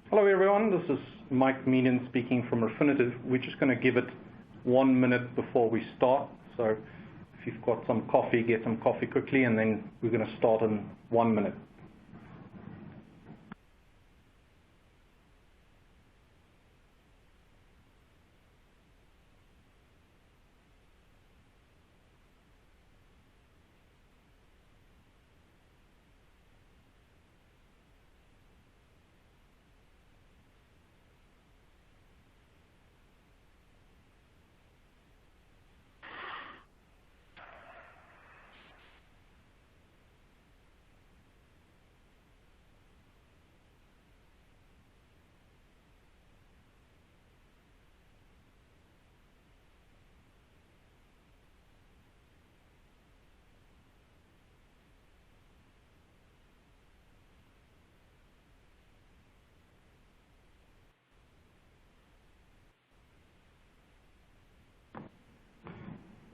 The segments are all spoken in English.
Hello everyone, this is Mike Meaden speaking from Refinitiv. We're just going to give it 1 minute before we start. So if you've got some coffee, get some coffee quickly, and then we're going to start in 1 minute.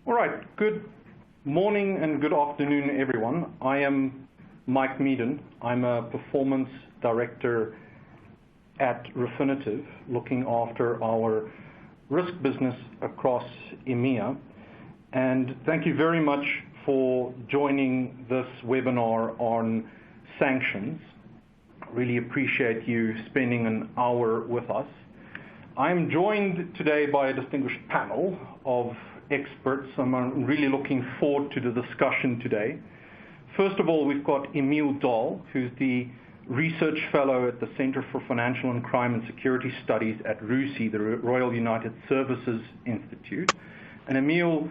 All right, good morning and good afternoon, everyone. I am Mike Meaden. I'm a performance director at Refinitiv, looking after our risk business across EMEA. And thank you very much for joining this webinar on sanctions. Really appreciate you spending an hour with us. I'm joined today by a distinguished panel of experts. I'm really looking forward to the discussion today. First of all, we've got Emile Dahl, who's the Research Fellow at the Center for Financial and Crime and Security Studies at RUSI, the Royal United Services Institute. And Emile,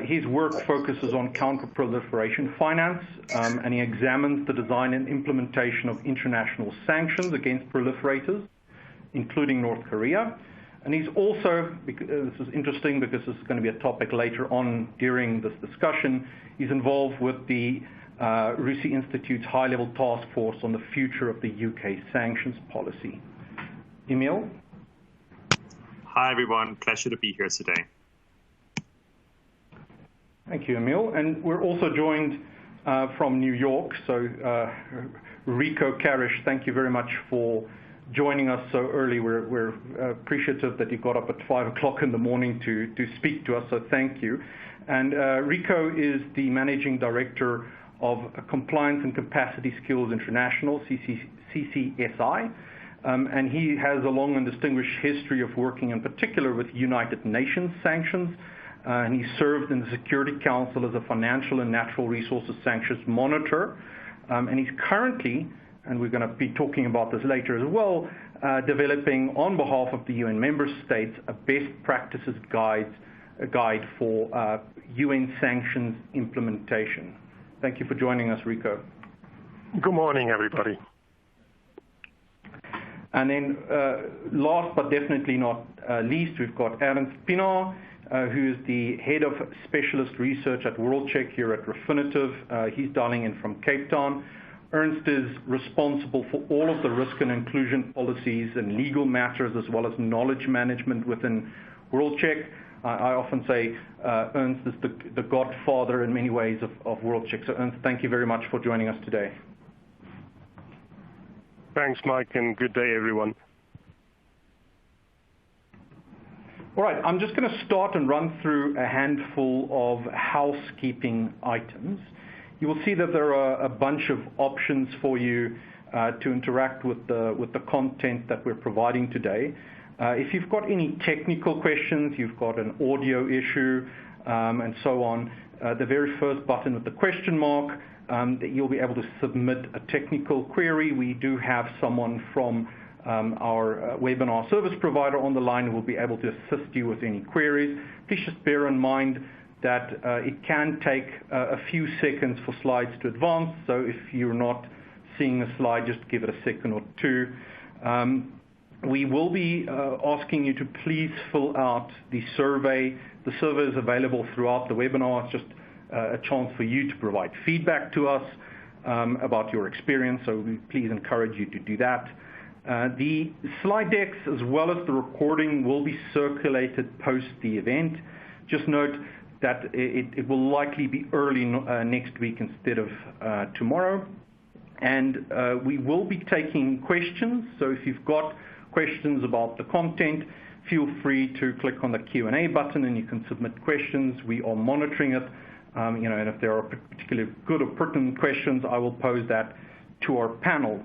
his work focuses on counter-proliferation finance, and he examines the design and implementation of international sanctions against proliferators, including North Korea. And he's also, this is interesting because this is going to be a topic later on during this discussion, he's involved with the RUSI Institute's high-level task force on the future of the UK sanctions policy. Emile? Hi everyone, pleasure to be here today. Thank you, Emile. And we're also joined from New York, so Rico Karish, thank you very much for joining us so early. We're appreciative that you got up at 5 o'clock in the morning to speak to us, so thank you. And Rico is the Managing Director of Compliance and Capacity Skills International, CCSI, and he has a long and distinguished history of working in particular with United Nations sanctions, and he served in the Security Council as a financial and natural resources sanctions monitor, and he's currently, and we're going to be talking about this later as well, developing on behalf of the UN member states a best practices guide for UN sanctions implementation. Thank you for joining us, Rico. Good morning, everybody. And then last but definitely not least, we've got Ernst Pienaar, who is the Head of Specialist Research at WorldCheck here at Refinitiv. He's dialing in from Cape Town. Ernst is responsible for all of the risk and inclusion policies and legal matters, as well as knowledge management within WorldCheck. I often say Ernst is the godfather in many ways of WorldCheck. So Ernst, thank you very much for joining us today. Thanks, Mike, and good day, everyone. All right, I'm just going to start and run through a handful of housekeeping items. You will see that there are a bunch of options for you to interact with the content that we're providing today. If you've got any technical questions, you've got an audio issue, and so on, the very first button with the question mark, that you'll be able to submit a technical query. We do have someone from our webinar service provider on the line who will be able to assist you with any queries. Please just bear in mind that it can take a few seconds for slides to advance, so if you're not seeing a slide, just give it a second or two. We will be asking you to please fill out the survey. The survey is available throughout the webinar. It's just a chance for you to provide feedback to us about your experience, so we please encourage you to do that. The slide decks as well as the recording will be circulated post the event. Just note that it will likely be early next week instead of tomorrow. And we will be taking questions, so if you've got questions about the content, feel free to click on the Q&A button and you can submit questions. We are monitoring it, and if there are particularly good or pertinent questions, I will pose that to our panel.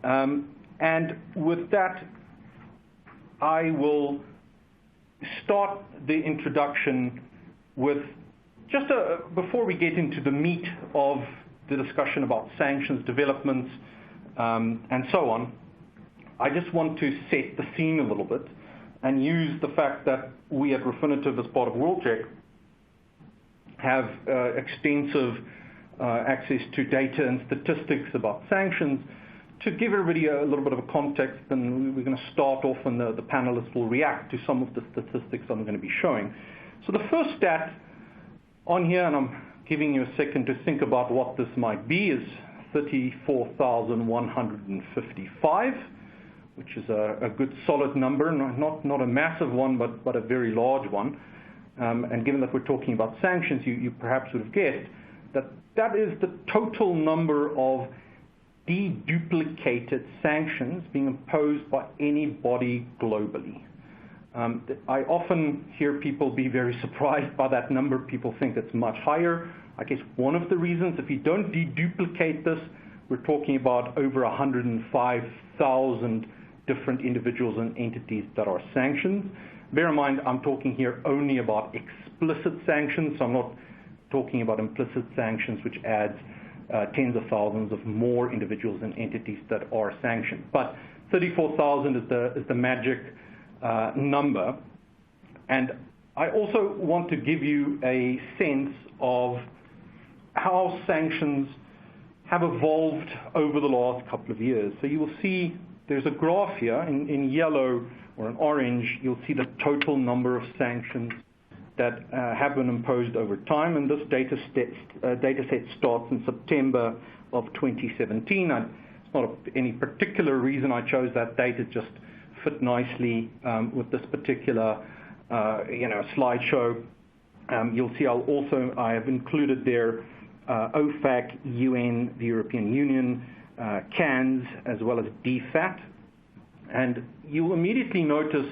And with that, I will start the introduction with just before we get into the meat of the discussion about sanctions, developments, and so on, I just want to set the scene a little bit and use the fact that we at Refinitiv, as part of WorldCheck, have extensive access to data and statistics about sanctions to give everybody a little bit of a context, and we're going to start off and the panelists will react to some of the statistics I'm going to be showing. So the first stat on here, and I'm giving you a second to think about what this might be, is 34,155, which is a good solid number, not a massive one, but a very large one. And given that we're talking about sanctions, you perhaps would have guessed that is the total number of deduplicated sanctions being imposed by any body globally. I often hear people be very surprised by that number. People think it's much higher. I guess one of the reasons, if you don't deduplicate this, we're talking about over 105,000 different individuals and entities that are sanctioned. Bear in mind, I'm talking here only about explicit sanctions, so I'm not talking about implicit sanctions, which adds tens of thousands of more individuals and entities that are sanctioned. But 34,000 is the magic number. And I also want to give you a sense of how sanctions have evolved over the last couple of years. So you will see there's a graph here in yellow or in orange. You'll see the total number of sanctions that have been imposed over time, and this data set starts in September of 2017. It's not any particular reason I chose that date. It just fit nicely with this particular slideshow. You'll see I have included there OFAC, UN, the European Union, CANS, as well as DFAT. And you'll immediately notice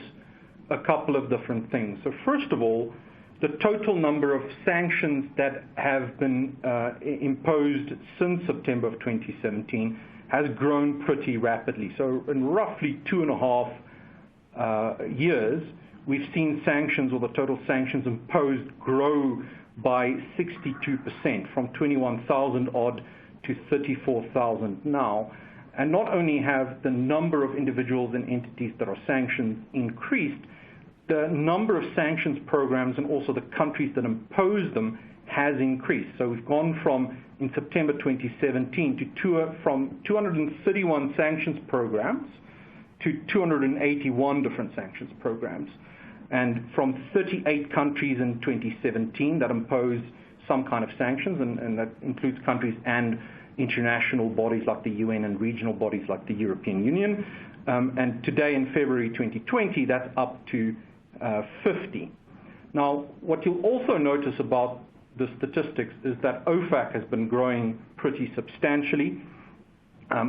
a couple of different things. So first of all, the total number of sanctions that have been imposed since September of 2017 has grown pretty rapidly. So in roughly 2.5 years, we've seen sanctions, or the total sanctions imposed, grow by 62%, from 21,000 odd to 34,000 now. And not only have the number of individuals and entities that are sanctioned increased, the number of sanctions programs and also the countries that impose them has increased. So we've gone from, in September 2017, from 231 sanctions programs to 281 different sanctions programs, and from 38 countries in 2017 that impose some kind of sanctions, and that includes countries and international bodies like the UN and regional bodies like the European Union. And today, in February 2020, that's up to 50. Now, what you'll also notice about the statistics is that OFAC has been growing pretty substantially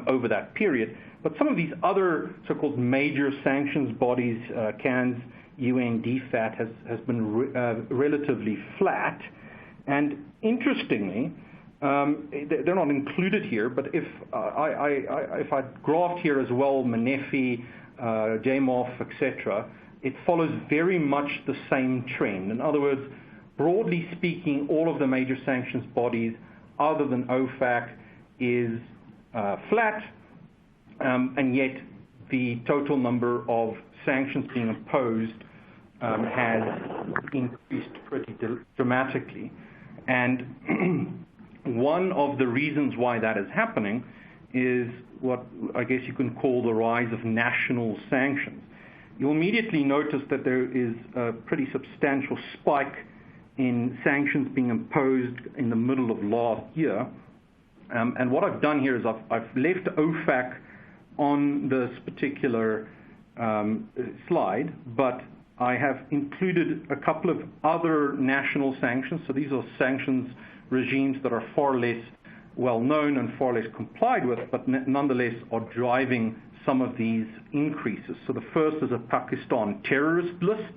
over that period. But some of these other so-called major sanctions bodies, CANS, UN, DFAT, has been relatively flat. And interestingly, they're not included here, but if I graphed here as well, Menefi, JMOF, etc., it follows very much the same trend. In other words, broadly speaking, all of the major sanctions bodies, other than OFAC, is flat, and yet the total number of sanctions being imposed has increased pretty dramatically. And one of the reasons why that is happening is what I guess you can call the rise of national sanctions. You'll immediately notice that there is a pretty substantial spike in sanctions being imposed in the middle of last year. And what I've done here is I've left OFAC on this particular slide, but I have included a couple of other national sanctions. So these are sanctions regimes that are far less well known and far less complied with, but nonetheless are driving some of these increases. So the first is a Pakistan terrorist list.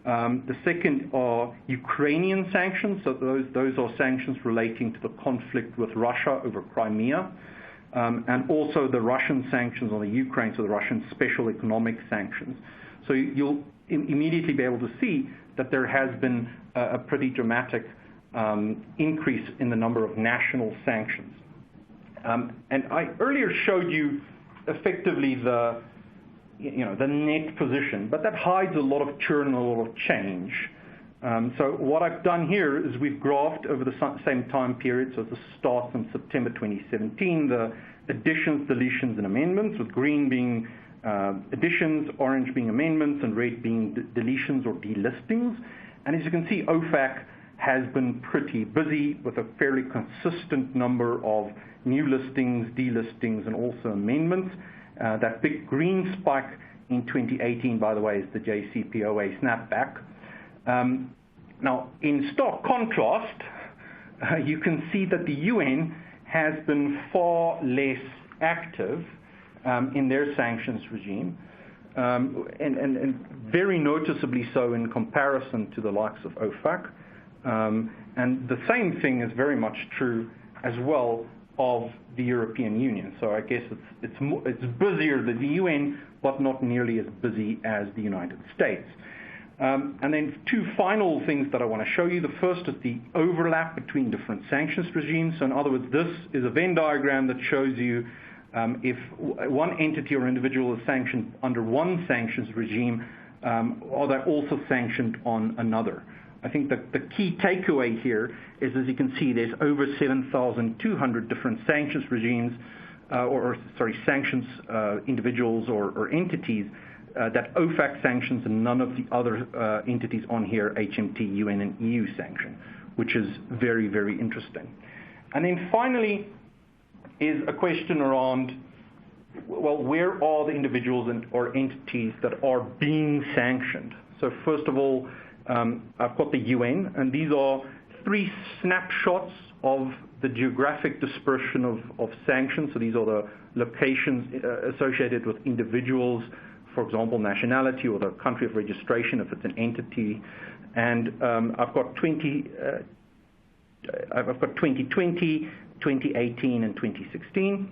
The second are Ukrainian sanctions. So those are sanctions relating to the conflict with Russia over Crimea. And also the Russian sanctions on the Ukraine, so the Russian special economic sanctions. So you'll immediately be able to see that there has been a pretty dramatic increase in the number of national sanctions. And I earlier showed you effectively the net position, but that hides a lot of churn and a lot of change. So what I've done here is we've graphed over the same time period, so the start from September 2017, the additions, deletions, and amendments, with green being additions, orange being amendments, and red being deletions or delistings. And as you can see, OFAC has been pretty busy with a fairly consistent number of new listings, delistings, and also amendments. That big green spike in 2018, by the way, is the JCPOA snapback. Now, in stark contrast, you can see that the UN has been far less active in their sanctions regime, and very noticeably so in comparison to the likes of OFAC. And the same thing is very much true as well of the European Union. So I guess it's busier than the UN, but not nearly as busy as the United States. And then two final things that I want to show you. The first is the overlap between different sanctions regimes. So in other words, this is a Venn diagram that shows you if one entity or individual is sanctioned under one sanctions regime, are they also sanctioned on another? I think that the key takeaway here is, as you can see, there's over 7,200 different sanctions regimes, sanctions individuals or entities that OFAC sanctions, and none of the other entities on here, HMT, UN, and EU sanction, which is very, very interesting. And then finally is a question around, well, where are the individuals or entities that are being sanctioned? So first of all, I've got the UN, and these are three snapshots of the geographic dispersion of sanctions. So these are the locations associated with individuals, for example, nationality or the country of registration if it's an entity. And I've got 2020, 2018, and 2016.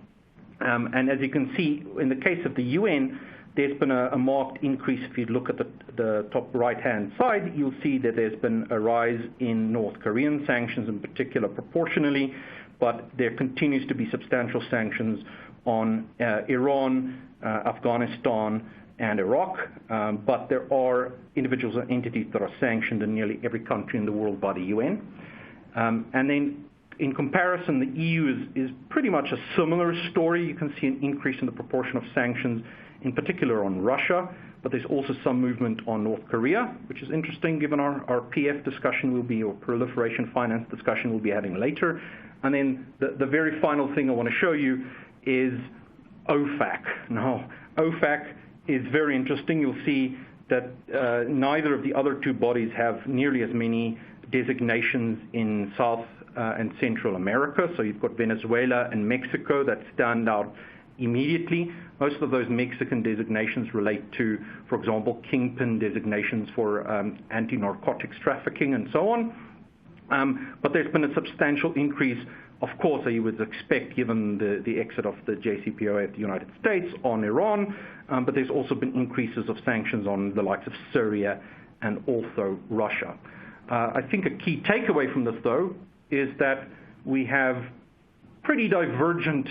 And as you can see, in the case of the UN, there's been a marked increase. If you look at the top right-hand side, you'll see that there's been a rise in North Korean sanctions in particular proportionally, but there continues to be substantial sanctions on Iran, Afghanistan, and Iraq, but there are individuals and entities that are sanctioned in nearly every country in the world by the UN. And then in comparison, the EU is pretty much a similar story. You can see an increase in the proportion of sanctions, in particular on Russia, but there's also some movement on North Korea, which is interesting given our PF discussion or proliferation finance discussion we'll be having later. And then the very final thing I want to show you is OFAC. Now, OFAC is very interesting. You'll see that neither of the other two bodies have nearly as many designations in South and Central America. So you've got Venezuela and Mexico that stand out immediately. Most of those Mexican designations relate to, for example, kingpin designations for anti-narcotics trafficking and so on. But there's been a substantial increase, of course, you would expect given the exit of the JCPOA of the United States on Iran, but there's also been increases of sanctions on the likes of Syria and also Russia. I think a key takeaway from this, though, is that we have pretty divergent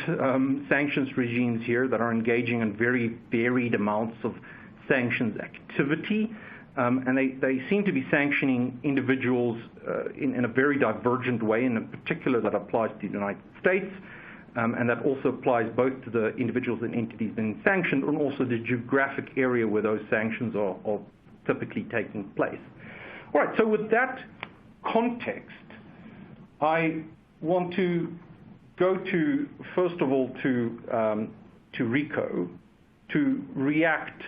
sanctions regimes here that are engaging in very varied amounts of sanctions activity. And they seem to be sanctioning individuals in a very divergent way, and in particular that applies to the United States, and that also applies both to the individuals and entities being sanctioned and also the geographic area where those sanctions are typically taking place. All right, so with that context, I want to go to, first of all, to Rico to react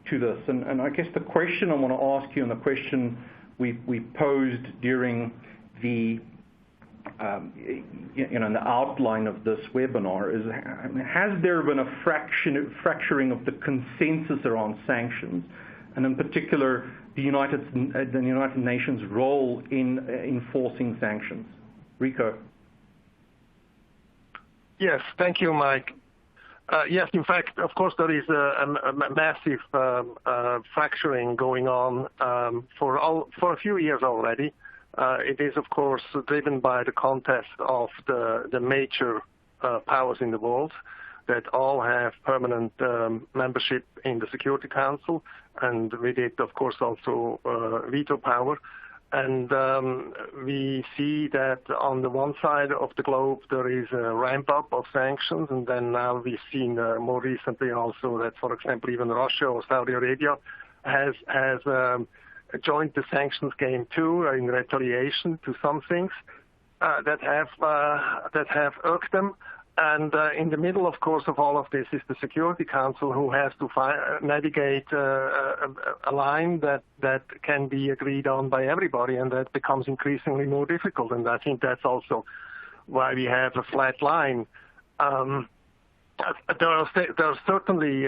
to this. And I guess the question I want to ask you, and the question we posed during the in the outline of this webinar is, has there been a fracturing of the consensus around sanctions, and in particular the United Nations' role in enforcing sanctions? Rico. Yes, thank you, Mike. Yes, in fact, of course, there is a massive fracturing going on for a few years already. It is, of course, driven by the contest of the major powers in the world that all have permanent membership in the Security Council, and with it, of course, also veto power. And we see that on the one side of the globe, there is a ramp up of sanctions. And then now we've seen more recently also that, for example, even Russia or Saudi Arabia has joined the sanctions game too, in retaliation to some things that have irked them. And in the middle, of course, of all of this is the Security Council, who has to navigate a line that can be agreed on by everybody, and that becomes increasingly more difficult. And I think that's also why we have a flat line. There are certainly,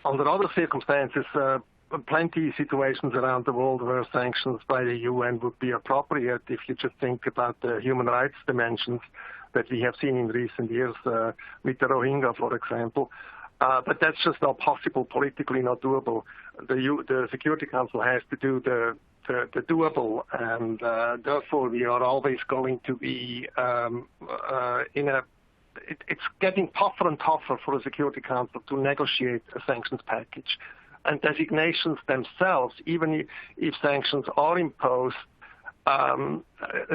under other circumstances, plenty situations around the world where sanctions by the UN would be appropriate if you just think about the human rights dimensions that we have seen in recent years with the Rohingya, for example. But that's just not possible, politically not doable. The Security Council has to do the doable, and therefore we are always going to be it's getting tougher and tougher for the Security Council to negotiate a sanctions package. And designations themselves, even if sanctions are imposed,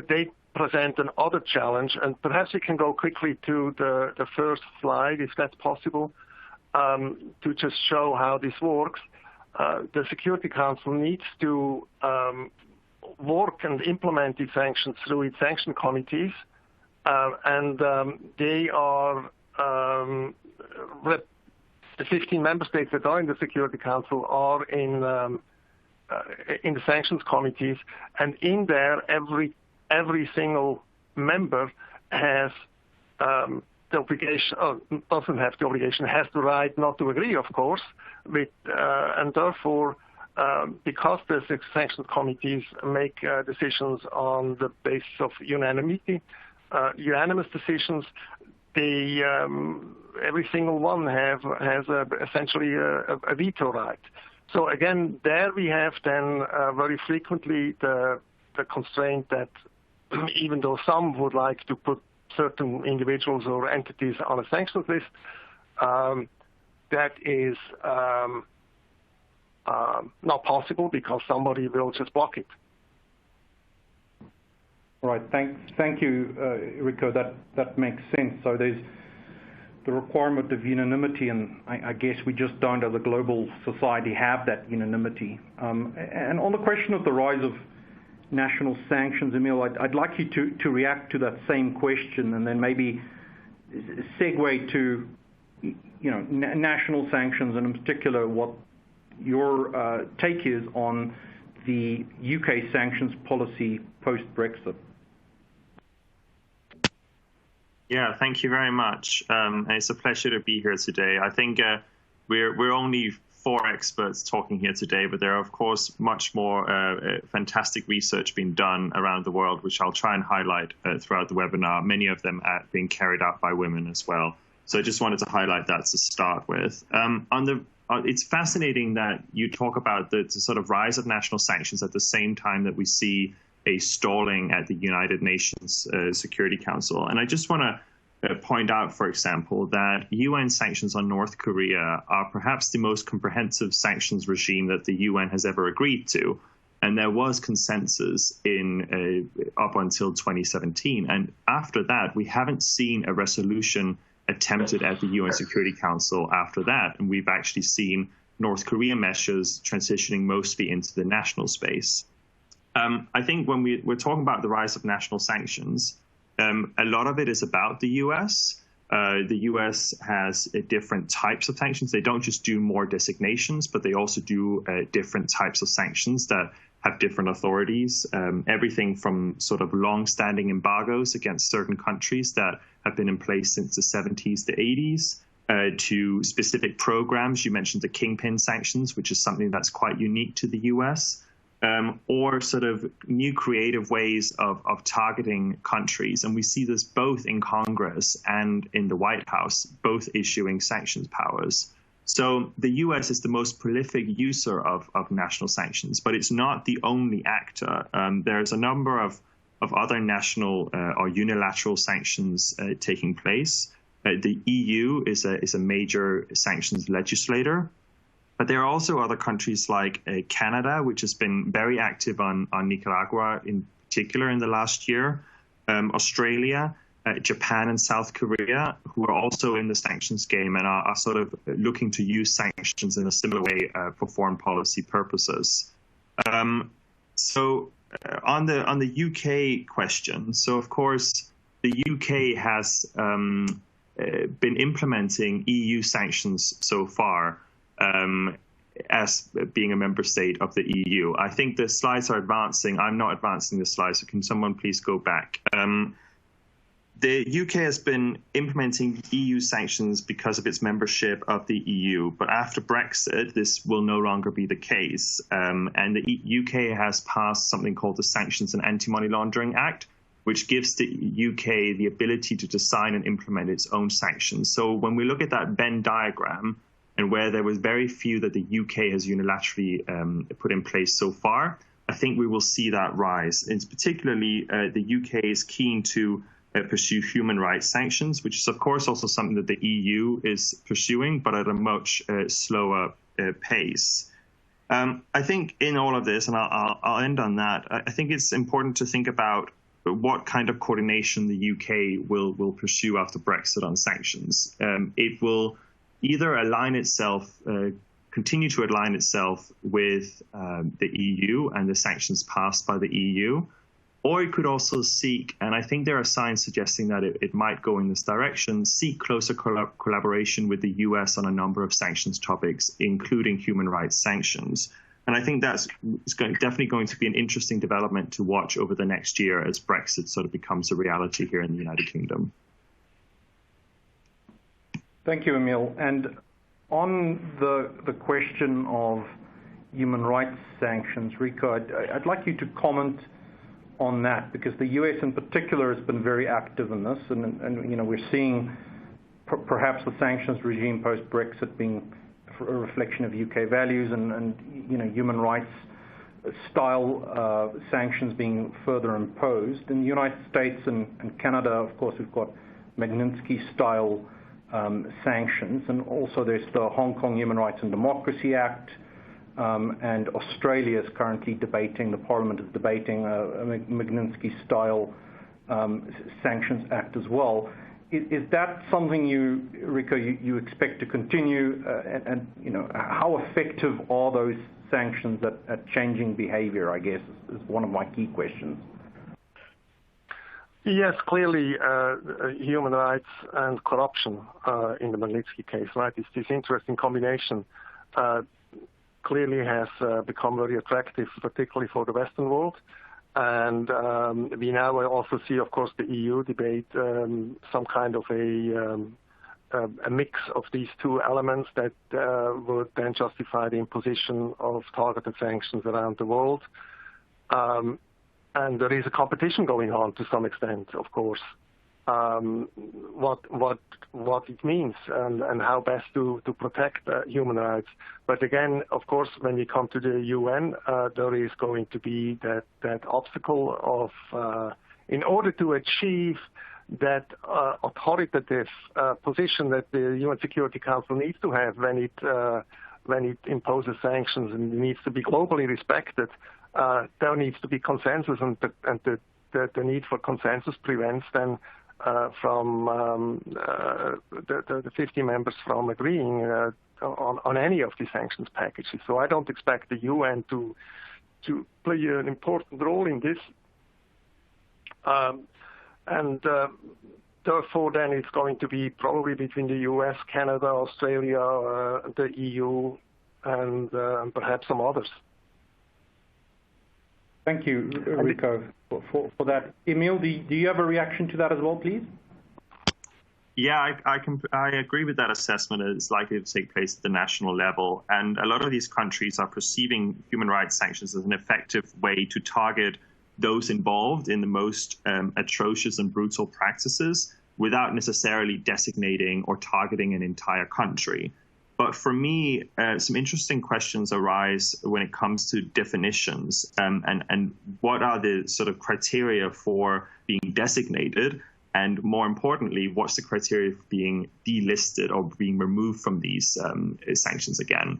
they present another challenge. And perhaps we can go quickly to the first slide, if that's possible, to just show how this works. The Security Council needs to work and implement these sanctions through its sanction committees, and they are the 15 member states that are in the Security Council are in the sanctions committees, and in there, every single member has the obligation, doesn't have the obligation, has the right not to agree, of course, with, and therefore, because the sanctions committees make decisions on the basis of unanimity, unanimous decisions, they every single one has essentially a veto right. So again, there we have then very frequently the constraint that even though some would like to put certain individuals or entities on a sanctions list, that is not possible because somebody will just block it. Right. Thank you, Rico. That makes sense. So there's the requirement of unanimity, and I guess we just don't, as a global society, have that unanimity. And on the question of the rise of national sanctions, Emil, I'd like you to react to that same question, and then maybe segue to national sanctions, and in particular what your take is on the UK sanctions policy post-Brexit. Yeah, thank you very much. And it's a pleasure to be here today. I think we're only 4 experts talking here today, but there are, of course, much more fantastic research being done around the world, which I'll try and highlight throughout the webinar, many of them being carried out by women as well. So I just wanted to highlight that to start with. It's fascinating that you talk about the sort of rise of national sanctions at the same time that we see a stalling at the United Nations Security Council. And I just want to point out, for example, that UN sanctions on North Korea are perhaps the most comprehensive sanctions regime that the UN has ever agreed to. And there was consensus up until 2017. And after that, we haven't seen a resolution attempted at the UN Security Council after that. And we've actually seen North Korean measures transitioning mostly into the national space. I think when we're talking about the rise of national sanctions, a lot of it is about the U.S. The U.S. has different types of sanctions. They don't just do more designations, but they also do different types of sanctions that have different authorities. Everything from sort of long-standing embargoes against certain countries that have been in place since the 70s to 80s, to specific programs. You mentioned the kingpin sanctions, which is something that's quite unique to the US, or sort of new creative ways of targeting countries. And we see this both in Congress and in the White House, both issuing sanctions powers. So the US is the most prolific user of national sanctions, but it's not the only actor. There's a number of other national or unilateral sanctions taking place. The EU is a major sanctions legislator, but there are also other countries like Canada, which has been very active on Nicaragua in particular in the last year, Australia, Japan and South Korea, who are also in the sanctions game and are sort of looking to use sanctions in a similar way for foreign policy purposes. So on the UK question, so of course the UK has been implementing EU sanctions so far as being a member state of the EU. I think the slides are advancing. I'm not advancing the slides, so can someone please go back? The UK has been implementing EU sanctions because of its membership of the EU, but after Brexit, this will no longer be the case. And the UK has passed something called the Sanctions and Anti-Money Laundering Act, which gives the UK the ability to design and implement its own sanctions. So when we look at that Venn diagram, and where there was very few that the UK has unilaterally put in place so far, I think we will see that rise. And particularly, the UK is keen to pursue human rights sanctions, which is, of course, also something that the EU is pursuing, but at a much slower pace. I think in all of this, and I'll end on that, I think it's important to think about what kind of coordination the UK will pursue after Brexit on sanctions. It will either align itself, continue to align itself with the EU and the sanctions passed by the EU, or it could also seek, and I think there are signs suggesting that it might go in this direction, seek closer collaboration with the US on a number of sanctions topics, including human rights sanctions. And I think that's definitely going to be an interesting development to watch over the next year as Brexit sort of becomes a reality here in the United Kingdom. Thank you, Emil. And on the question of human rights sanctions, Rico, I'd like you to comment on that, because the US in particular has been very active in this, and you know, we're seeing perhaps the sanctions regime post-Brexit being a reflection of UK values, and you know, human rights style sanctions being further imposed. In the United States and Canada, of course, we've got Magnitsky style sanctions, and also there's the Hong Kong Human Rights and Democracy Act, and Australia is currently debating, the Parliament is debating a Magnitsky style sanctions act as well. Is that something Rico, you expect to continue, and you know, how effective are those sanctions at changing behavior, I guess, is one of my key questions. Yes, clearly, human rights and corruption in the Magnitsky case, right? It's this interesting combination. Clearly has become very attractive, particularly for the Western world. And we now also see, of course, the EU debate some kind of a mix of these two elements that would then justify the imposition of targeted sanctions around the world. And there is a competition going on to some extent, of course, what it means and how best to protect human rights. But again, of course, when we come to the UN, there is going to be that obstacle of, in order to achieve that authoritative position that the UN Security Council needs to have when it imposes sanctions and it needs to be globally respected, there needs to be consensus, and the need for consensus prevents then from the 50 members from agreeing on any of the sanctions packages. So I don't expect the UN to play an important role in this. And therefore, then it's going to be probably between the US, Canada, Australia, the EU, and perhaps some others. Thank you, Rico, for that. Emil, do you have a reaction to that as well, please? Yeah, I agree with that assessment. It's likely to take place at the national level. And a lot of these countries are perceiving human rights sanctions as an effective way to target those involved in the most atrocious and brutal practices without necessarily designating or targeting an entire country. But for me, some interesting questions arise when it comes to definitions and what are the sort of criteria for being designated. And more importantly, what's the criteria for being delisted or being removed from these sanctions again?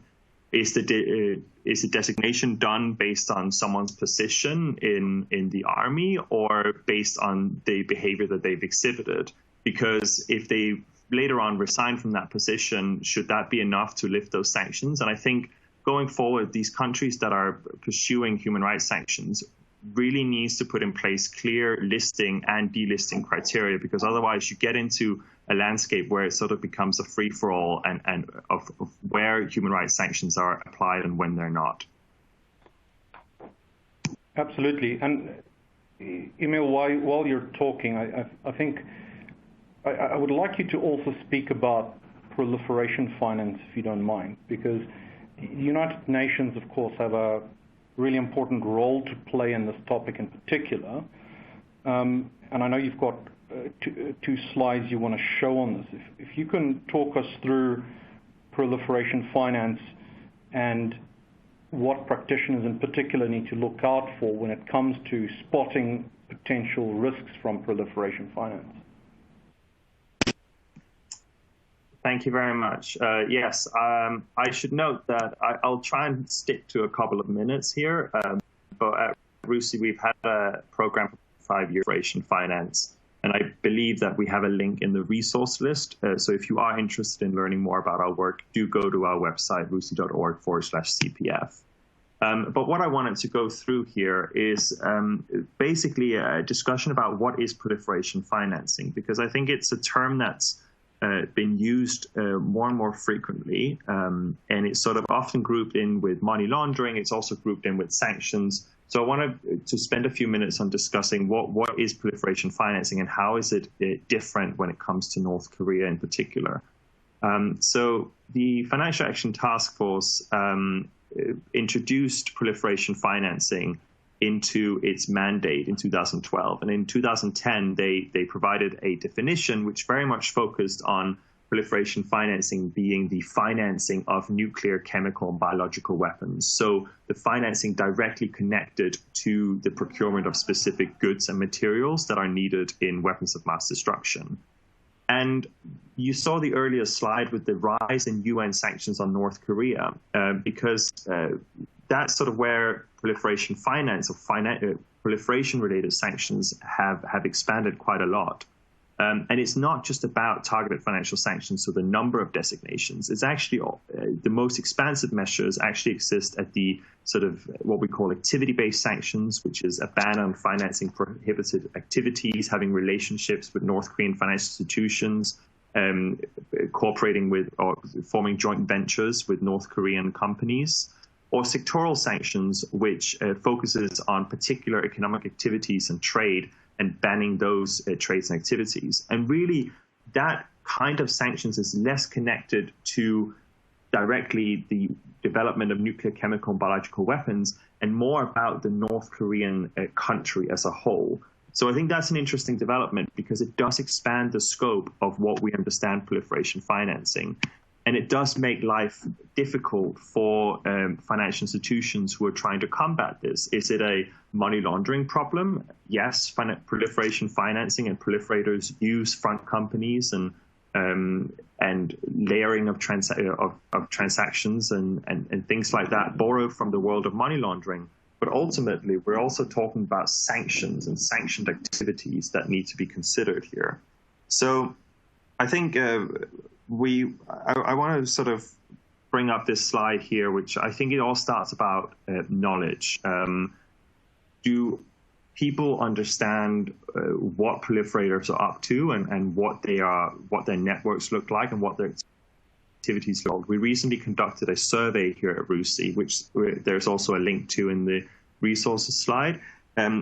Is the designation done based on someone's position in the army or based on the behavior that they've exhibited? Because if they later on resign from that position, should that be enough to lift those sanctions? And I think going forward, these countries that are pursuing human rights sanctions really needs to put in place clear listing and delisting criteria, because otherwise you get into a landscape where it sort of becomes a free-for-all and of where human rights sanctions are applied and when they're not. Absolutely. And Emil, while you're talking, I think I would like you to also speak about proliferation finance, if you don't mind, because the United Nations, of course, have a really important role to play in this topic in particular. And I know you've got two slides you want to show on this. If you can talk us through proliferation finance and what practitioners in particular need to look out for when it comes to spotting potential risks from proliferation finance. Thank you very much. Yes, I should note that I'll try and stick to a couple of minutes here. But at RUSI, we've had a program for 5 years, Proliferation Finance, and I believe that we have a link in the resource list. So if you are interested in learning more about our work, do go to our website, rusi.org/CPF. But what I wanted to go through here is basically a discussion about what is proliferation financing, because I think it's a term that's been used more and more frequently, and it's sort of often grouped in with money laundering. It's also grouped in with sanctions. So I wanted to spend a few minutes on discussing what is proliferation financing and how is it different when it comes to North Korea in particular. So the Financial Action Task Force introduced proliferation financing into its mandate in 2012. And in 2010, they provided a definition which very much focused on proliferation financing being the financing of nuclear, chemical, and biological weapons. So the financing directly connected to the procurement of specific goods and materials that are needed in weapons of mass destruction. And you saw the earlier slide with the rise in UN sanctions on North Korea, because that's sort of where proliferation finance or proliferation-related sanctions have expanded quite a lot. And it's not just about targeted financial sanctions, so the number of designations. It's actually the most expansive measures actually exist at the sort of what we call activity-based sanctions, which is a ban on financing prohibited activities, having relationships with North Korean financial institutions, cooperating with or forming joint ventures with North Korean companies, or sectoral sanctions, which focuses on particular economic activities and trade and banning those trades and activities. And really, that kind of sanctions is less connected to directly the development of nuclear, chemical, and biological weapons, and more about the North Korean country as a whole. So I think that's an interesting development because it does expand the scope of what we understand proliferation financing. And it does make life difficult for financial institutions who are trying to combat this. Is it a money laundering problem? Yes, proliferation financing and proliferators use front companies and layering of transactions and things like that, borrowed from the world of money laundering. But ultimately, we're also talking about sanctions and sanctioned activities that need to be considered here. So I think I want to sort of bring up this slide here, which I think it all starts about knowledge. Do people understand what proliferators are up to and what their networks look like and what their activities look like? We recently conducted a survey here at RUSI, which there's also a link to in the resources slide,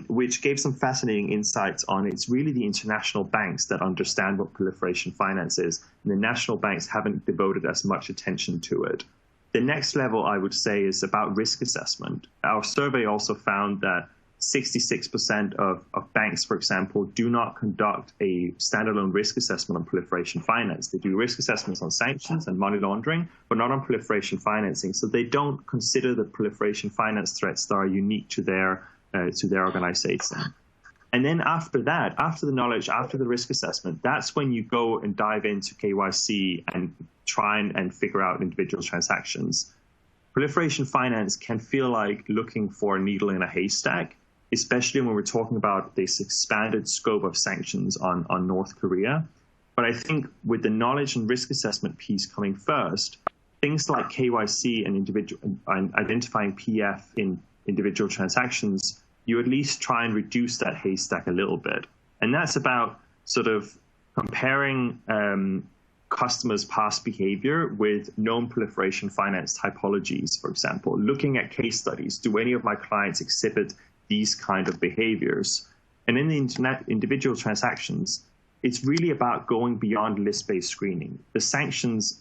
which gave some fascinating insights on it's really the international banks that understand what proliferation finance is, and the national banks haven't devoted as much attention to it. The next level, I would say, is about risk assessment. Our survey also found that 66% of banks, for example, do not conduct a standalone risk assessment on proliferation finance. They do risk assessments on sanctions and money laundering, but not on proliferation financing. So they don't consider the proliferation finance threats that are unique to their organization. And then after that, after the knowledge, after the risk assessment, that's when you go and dive into KYC and try and figure out individual transactions. Proliferation finance can feel like looking for a needle in a haystack, especially when we're talking about this expanded scope of sanctions on North Korea. But I think with the knowledge and risk assessment piece coming first, things like KYC and identifying PF in individual transactions, you at least try and reduce that haystack a little bit. And that's about sort of comparing customers' past behavior with known proliferation finance typologies, for example, looking at case studies. Do any of my clients exhibit these kind of behaviors? And in the individual transactions, it's really about going beyond list-based screening. The sanctions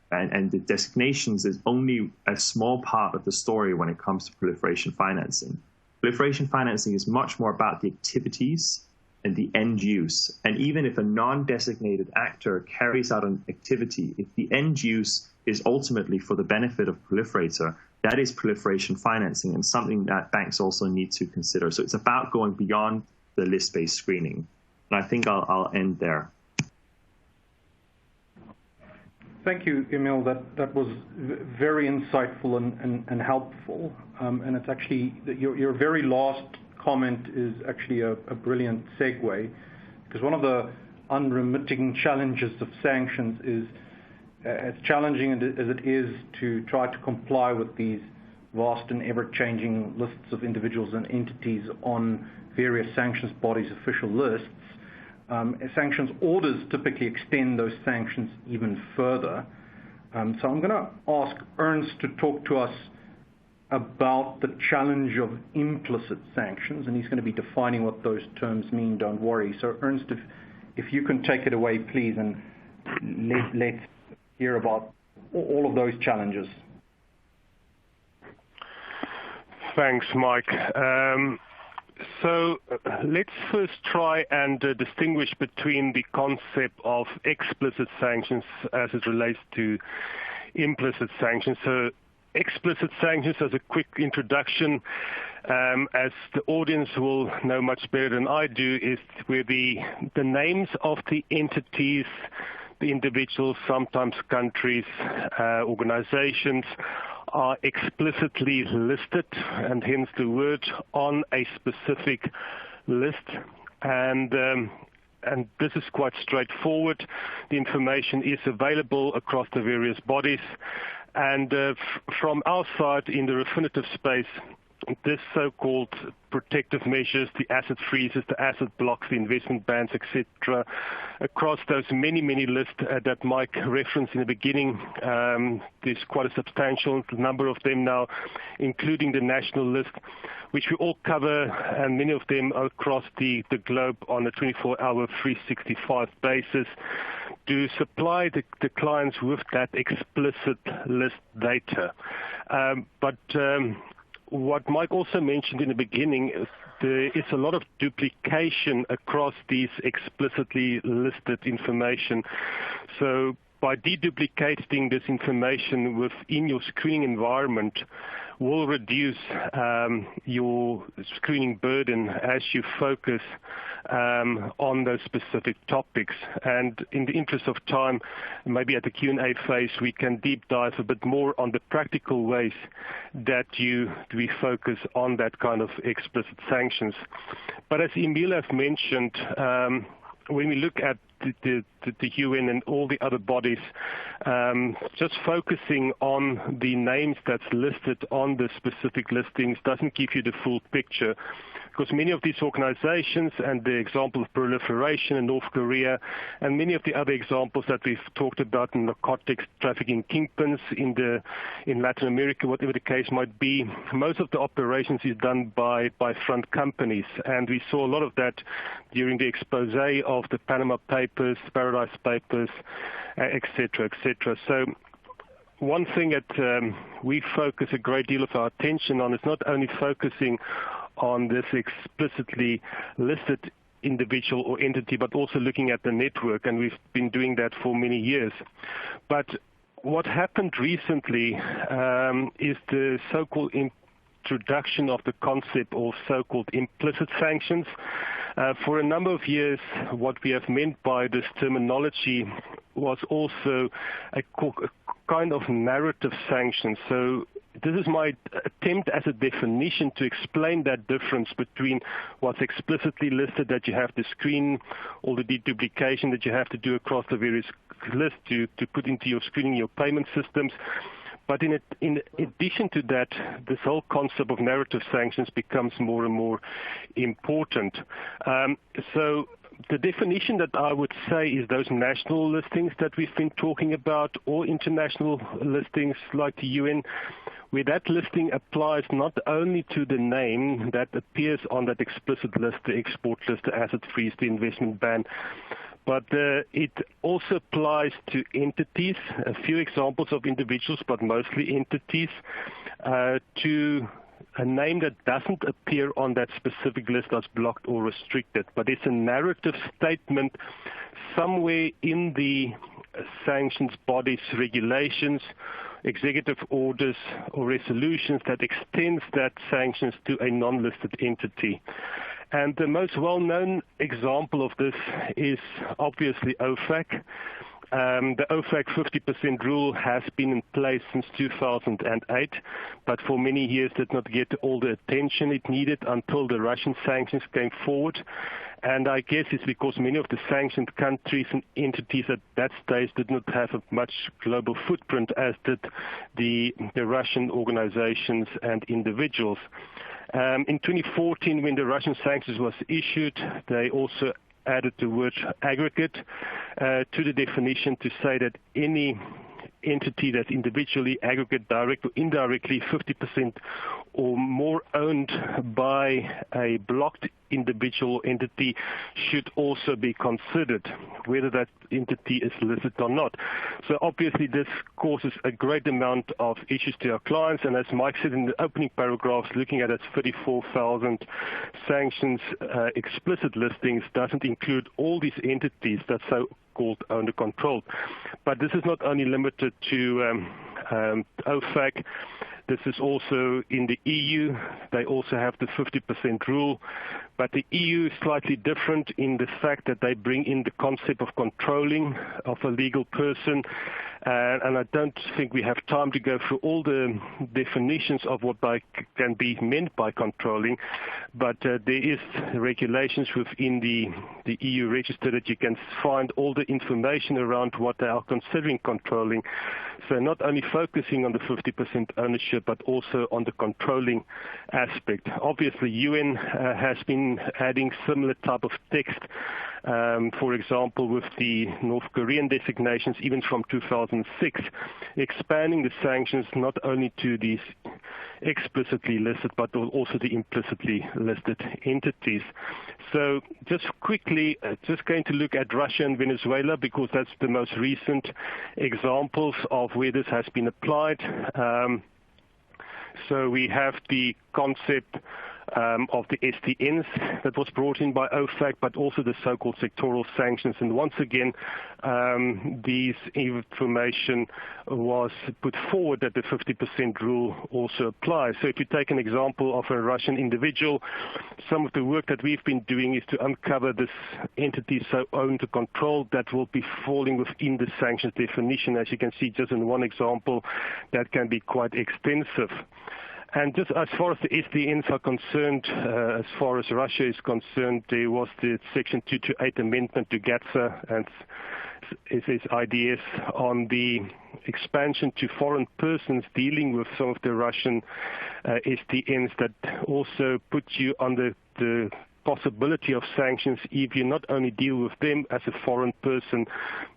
and the designations is only a small part of the story when it comes to proliferation financing. Proliferation financing is much more about the activities and the end use. And even if a non-designated actor carries out an activity, if the end use is ultimately for the benefit of proliferator, that is proliferation financing and something that banks also need to consider. So it's about going beyond the list-based screening. And I think I'll end there. Thank you, Emil. That was very insightful and helpful. And it's actually, your very last comment is actually a brilliant segue, because one of the unremitting challenges of sanctions is, as challenging as it is to try to comply with these vast and ever-changing lists of individuals and entities on various sanctions bodies' official lists, sanctions orders typically extend those sanctions even further. So I'm going to ask Ernst to talk to us about the challenge of implicit sanctions, and he's going to be defining what those terms mean, don't worry. So Ernst, if you can take it away, please, and let's hear about all of those challenges. Thanks, Mike. So let's first try and distinguish between the concept of explicit sanctions as it relates to implicit sanctions. So explicit sanctions, as a quick introduction, as the audience will know much better than I do, is where the names of the entities, the individuals, sometimes countries, organizations, are explicitly listed, and hence the word, on a specific list. And this is quite straightforward. The information is available across the various bodies. And from our side in the Refinitiv space, this so-called protective measures, the asset freezes, the asset blocks, the investment bans, etc., across those many lists that Mike referenced in the beginning, there's quite a substantial number of them now, including the national list, which we all cover, and many of them are across the globe on a 24-hour, 365 basis, to supply the clients with that explicit list data. But what Mike also mentioned in the beginning is there is a lot of duplication across these explicitly listed information. So by deduplicating this information within your screening environment will reduce your screening burden as you focus on those specific topics. And in the interest of time, maybe at the Q&A phase, we can deep dive a bit more on the practical ways that we focus on that kind of explicit sanctions. But as Emil has mentioned, when we look at the UN and all the other bodies, just focusing on the names that's listed on the specific listings doesn't give you the full picture, because many of these organizations, and the example of Proliferation in North Korea, and many of the other examples that we've talked about in narcotics, trafficking kingpins in Latin America, whatever the case might be, most of the operations is done by front companies. And we saw a lot of that during the expose of the Panama Papers, Paradise Papers, et cetera, et cetera. So one thing that we focus a great deal of our attention on is not only focusing on this explicitly listed individual or entity, but also looking at the network, and we've been doing that for many years. But what happened recently is the so-called introduction of the concept of so-called implicit sanctions. For a number of years, what we have meant by this terminology was also a kind of narrative sanction. So this is my attempt as a definition to explain that difference between what's explicitly listed, that you have to screen, all the deduplication that you have to do across the various lists to put into your screening, your payment systems. But in addition to that, this whole concept of narrative sanctions becomes more and more important. So the definition that I would say is those national listings that we've been talking about, or international listings like the UN, where that listing applies not only to the name that appears on that explicit list, the export list, the asset freeze, the investment ban, but it also applies to entities, a few examples of individuals, but mostly entities, to a name that doesn't appear on that specific list as blocked or restricted, but it's a narrative statement somewhere in the sanctions body's regulations, executive orders, or resolutions that extends that sanctions to a non-listed entity. And the most well-known example of this is obviously OFAC. The OFAC 50% rule has been in place since 2008, but for many years did not get all the attention it needed until the Russian sanctions came forward. And I guess it's because many of the sanctioned countries and entities at that stage did not have a much global footprint as did the Russian organizations and individuals. In 2014, when the Russian sanctions was issued, they also added the word aggregate to the definition to say that any entity that's individually, aggregate, direct or indirectly 50% or more owned by a blocked individual entity should also be considered, whether that entity is listed or not. So obviously this causes a great amount of issues to our clients, and as Mike said in the opening paragraphs, looking at its 34,000 sanctions explicit listings doesn't include all these entities that so-called owned or controlled. But this is not only limited to OFAC. This is also in the EU. They also have the 50% rule. But the EU is slightly different in the fact that they bring in the concept of controlling of a legal person. And I don't think we have time to go through all the definitions of what can be meant by controlling. But there is regulations within the EU register that you can find all the information around what they are considering controlling. So not only focusing on the 50% ownership, but also on the controlling aspect. Obviously, UN has been adding similar type of text, for example, with the North Korean designations, even from 2006, expanding the sanctions not only to these explicitly listed, but also the implicitly listed entities. So just quickly, just going to look at Russia and Venezuela, because that's the most recent examples of where this has been applied. So we have the concept of the STNs that was brought in by OFAC, but also the so-called sectoral sanctions. And once again, these information was put forward that the 50% rule also applies. So if you take an example of a Russian individual, some of the work that we've been doing is to uncover this entity so owned or controlled that will be falling within the sanctions definition. As you can see, just in one example, that can be quite extensive. And just as far as the SDNs are concerned, as far as Russia is concerned, there was the Section 228 amendment to GATSA and its ideas on the expansion to foreign persons dealing with some of the Russian SDNs that also put you under the possibility of sanctions if you not only deal with them as a foreign person,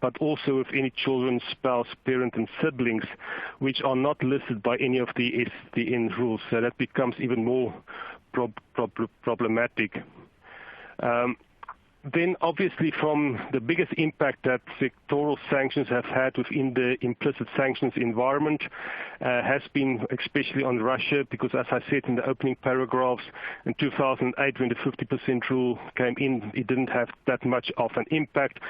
but also with any children, spouse, parent, and siblings, which are not listed by any of the SDN rules. So that becomes even more problematic. Then obviously from the biggest impact that sectoral sanctions have had within the implicit sanctions environment has been especially on Russia, because as I said in the opening paragraphs, in 2008 when the 50% rule came in, it didn't have that much of an impact.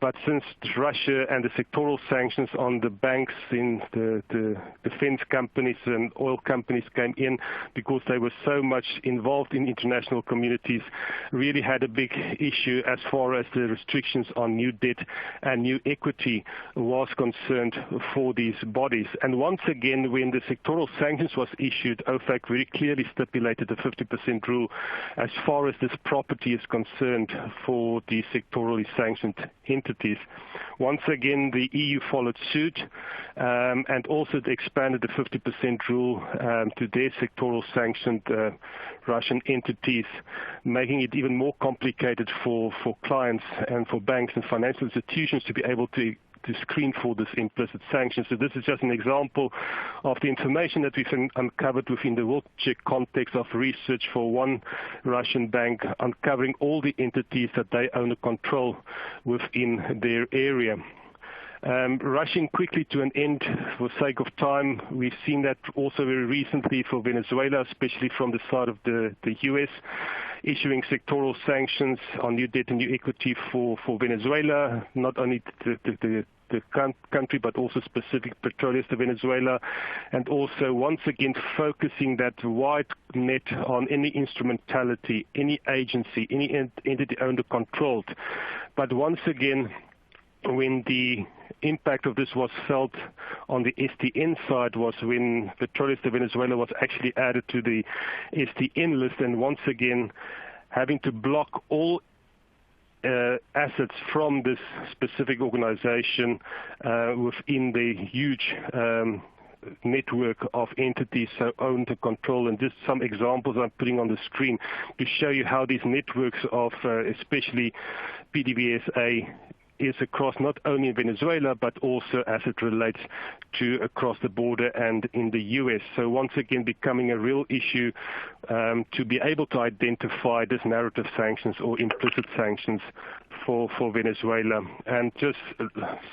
But since Russia and the sectoral sanctions on the banks, in the defense companies and oil companies came in, because they were so much involved in international communities, really had a big issue as far as the restrictions on new debt and new equity was concerned for these bodies. And once again, when the sectoral sanctions was issued, OFAC very clearly stipulated the 50% rule as far as this property is concerned for the sectorally sanctioned entities. Once again, the EU followed suit and also expanded the 50% rule to their sectoral sanctioned Russian entities, making it even more complicated for clients and for banks and financial institutions to be able to screen for this implicit sanction. So this is just an example of the information that we've uncovered within the world check context of research for one Russian bank, uncovering all the entities that they own or control within their area. Rushing quickly to an end for sake of time, we've seen that also very recently for Venezuela, especially from the side of the US, issuing sectoral sanctions on new debt and new equity for Venezuela, not only the country, but also specific petroleum to Venezuela, and also once again focusing that wide net on any instrumentality, any agency, any entity owned or controlled. But once again, when the impact of this was felt on the SDN side was when Petroleum de Venezuela was actually added to the SDN list, and once again having to block all assets from this specific organization within the huge network of entities so owned and controlled. And just some examples I'm putting on the screen to show you how these networks of especially PDVSA is across not only in Venezuela, but also as it relates to across the border and in the U.S. So once again, becoming a real issue to be able to identify this narrative sanctions or implicit sanctions for Venezuela. And just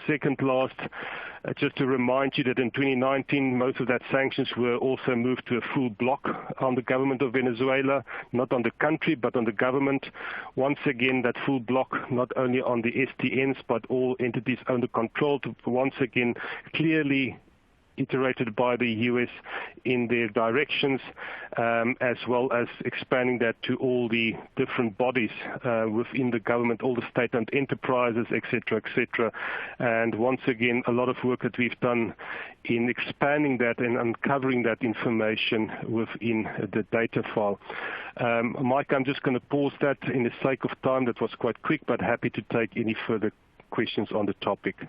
second last, just to remind you that in 2019, most of that sanctions were also moved to a full block on the government of Venezuela, not on the country, but on the government. Once again, that full block, not only on the SDNs, but all entities under control, once again, clearly iterated by the U.S. in their directions, as well as expanding that to all the different bodies within the government, all the state-owned enterprises, etc., etc. And once again, a lot of work that we've done in expanding that and uncovering that information within the data file. Mike, I'm just going to pause that in the sake of time. That was quite quick, but happy to take any further questions on the topic.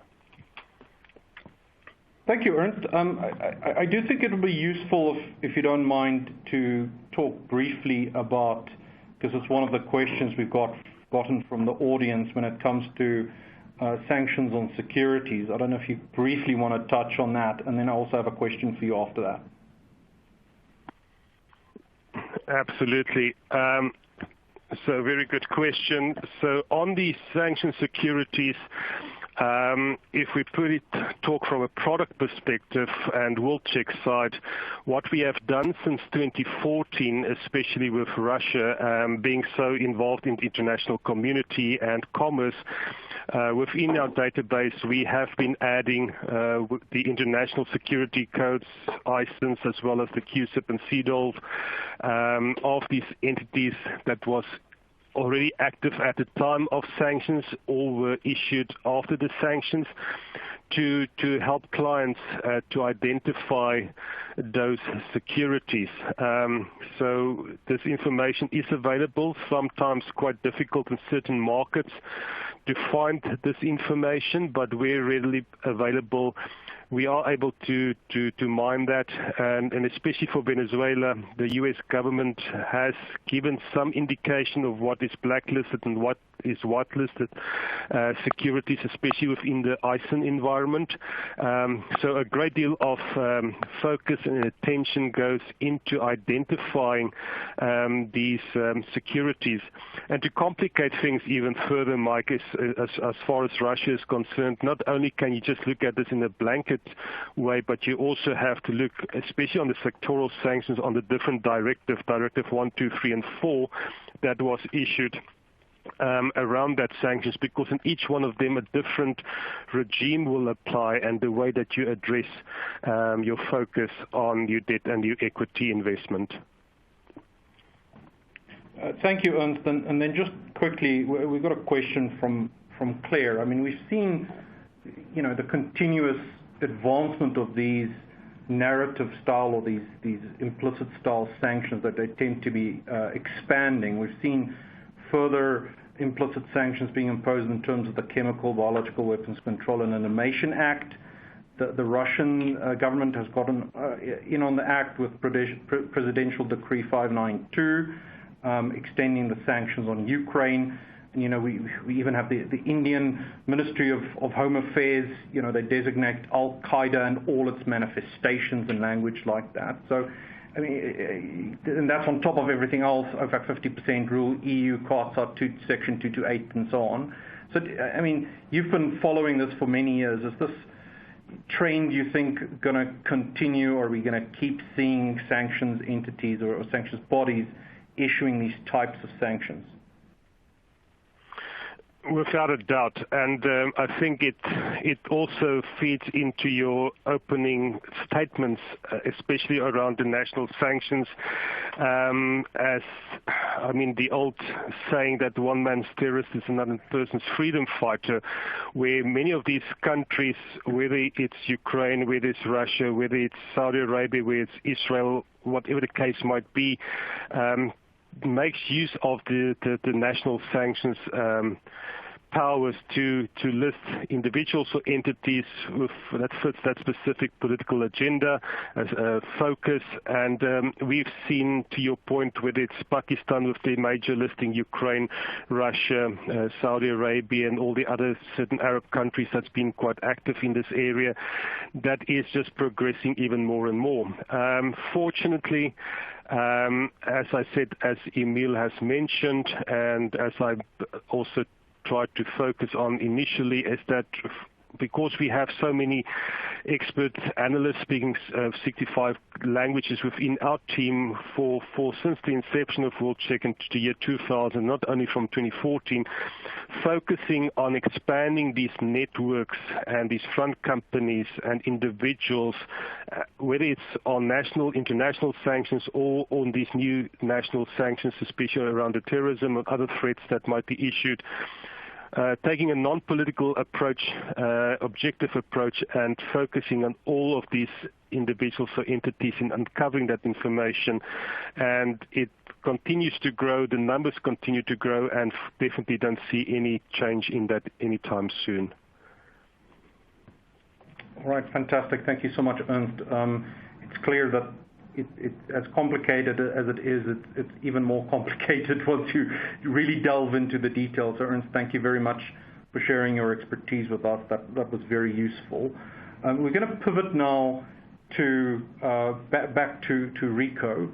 Thank you, Ernst. I do think it would be useful, if you don't mind, to talk briefly about, because it's one of the questions we've gotten from the audience when it comes to sanctions on securities. I don't know if you briefly want to touch on that, and then I also have a question for you after that. Absolutely. So very good question. So on the sanctioned securities, if we talk from a product perspective and world check side, what we have done since 2014, especially with Russia being so involved in the international community and commerce, within our database we have been adding the international security codes, ISINs, as well as the QSIP and CDOL of these entities that was already active at the time of sanctions or were issued after the sanctions, to help clients to identify those securities. So this information is available, sometimes quite difficult in certain markets to find this information, but we're readily available. We are able to mine that, and especially for Venezuela, the U.S. government has given some indication of what is blacklisted and what is whitelisted securities, especially within the ISIN environment. So a great deal of focus and attention goes into identifying these securities. And to complicate things even further, Mike, as far as Russia is concerned, not only can you just look at this in a blanket way, but you also have to look, especially on the sectoral sanctions, on the different Directive 1, 2, 3, and 4 that was issued around that sanctions, because in each one of them a different regime will apply, and the way that you address your focus on your debt and your equity investment. Thank you, Ernst. And then just quickly, we've got a question from Claire. I mean, we've seen, the continuous advancement of these narrative style or these implicit style sanctions, that they tend to be expanding. We've seen further implicit sanctions being imposed in terms of the Chemical, Biological Weapons Control and Elimination Act. The Russian government has gotten in on the act with Presidential Decree 592, extending the sanctions on Ukraine. And, we even have the Indian Ministry of Home Affairs. They designate Al-Qaeda and all its manifestations and language like that. So, I mean, and that's on top of everything else, over 50% rule, EU CARTS Section 228, and so on. So, I mean, you've been following this for many years. Is this trend, you think, going to continue, or are we going to keep seeing sanctions entities or sanctions bodies issuing these types of sanctions? Without a doubt, and I think it also feeds into your opening statements, especially around the national sanctions. As I mean, the old saying that one man's terrorist is another person's freedom fighter, where many of these countries, whether it's Ukraine, whether it's Russia, whether it's Saudi Arabia, whether it's Israel, whatever the case might be, makes use of the national sanctions powers to list individuals or entities that fits that specific political agenda as a focus. And we've seen, to your point, whether it's Pakistan with the major listing, Ukraine, Russia, Saudi Arabia, and all the other certain Arab countries that's been quite active in this area, that is just progressing even more and more. Fortunately, as I said, as Emil has mentioned, and as I also tried to focus on initially, is that because we have so many expert analysts speaking 65 languages within our team for since the inception of WorldCheck in the year 2000, not only from 2014, focusing on expanding these networks and these front companies and individuals, whether it's on national, international sanctions or on these new national sanctions, especially around the terrorism and other threats that might be issued. Taking a non-political approach, objective approach, and focusing on all of these individuals or entities in uncovering that information. And it continues to grow, the numbers continue to grow, and definitely don't see any change in that anytime soon. All right, fantastic. Thank you so much, Ernst. It's clear that as complicated as it is, it's even more complicated once you really delve into the details. So, Ernst, thank you very much for sharing your expertise with us. That was very useful. We're going to pivot now to back to Rico,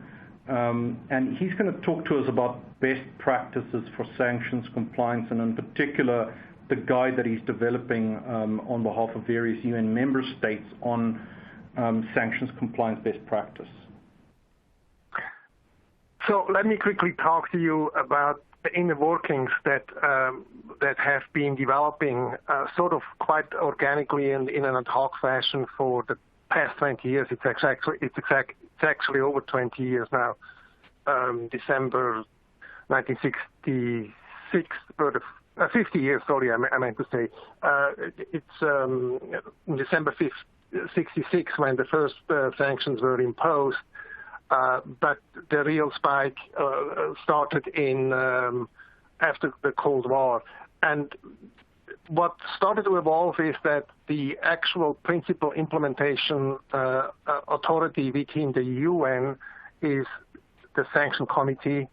and he's going to talk to us about best practices for sanctions compliance, and in particular the guide that he's developing on behalf of various UN member states on sanctions compliance best practice. So let me quickly talk to you about the inner workings that have been developing sort of quite organically and in an ad hoc fashion for the past 20 years. It's actually over 20 years now. December 1966 were the 50 years, sorry, I meant to say. It's in December 66 when the first sanctions were imposed, but the real spike started in after the Cold War. And what started to evolve is that the actual principal implementation authority within the UN is the sanction committee.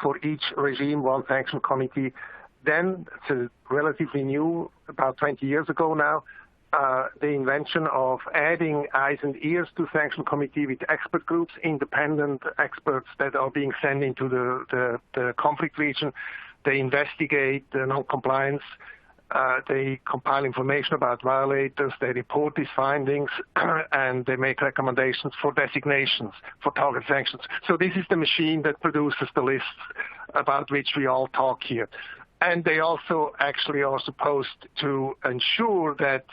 For each regime, one sanction committee. Then, it's relatively new, about 20 years ago now, the invention of adding eyes and ears to sanction committee with expert groups, independent experts that are being sent into the conflict region. They investigate the non-compliance. They compile information about violators. They report these findings, and they make recommendations for designations for target sanctions. So this is the machine that produces the lists about which we all talk here. And they also actually are supposed to ensure that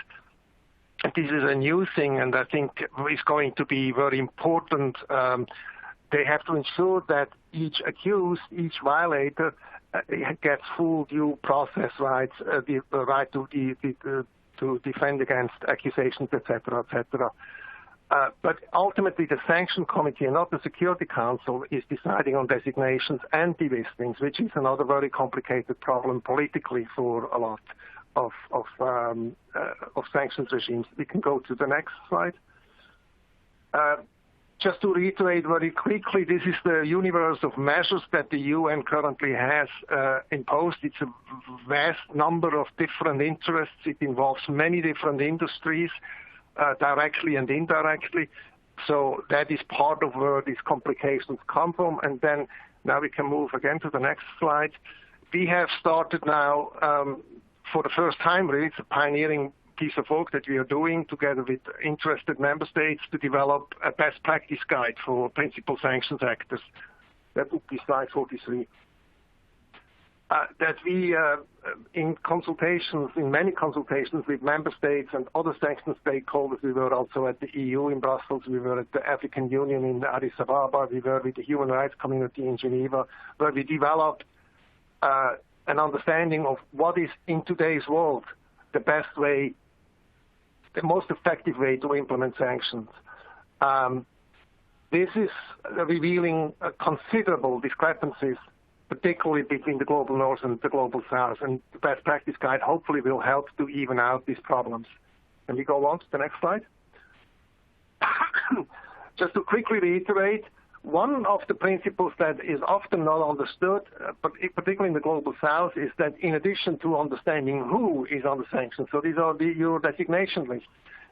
this is a new thing, and I think is going to be very important. They have to ensure that each accused, each violator, gets full due process rights, the right to defend against accusations, etc., etc. But ultimately, the sanction committee and not the Security Council is deciding on designations and delistings, which is another very complicated problem politically for a lot of sanctions regimes. We can go to the next slide. Just to reiterate very quickly, this is the universe of measures that the UN currently has imposed. It's a vast number of different interests. It involves many different industries, directly and indirectly. So that is part of where these complications come from. And then now we can move again to the next slide. We have started now, for the first time, really, it's a pioneering piece of work that we are doing together with interested member states to develop a best practice guide for principal sanctions actors. That would be slide 43. That we, in many consultations with member states and other sanctions stakeholders, we were also at the EU in Brussels, we were at the African Union in Addis Ababa, we were with the human rights community in Geneva, where we developed an understanding of what is, in today's world, the best way, the most effective way to implement sanctions. This is revealing considerable discrepancies, particularly between the global north and the global south. And the best practice guide hopefully will help to even out these problems. Can we go on to the next slide? Just to quickly reiterate, one of the principles that is often not understood, but particularly in the global south, is that in addition to understanding who is on the sanctions, so these are your designation lists,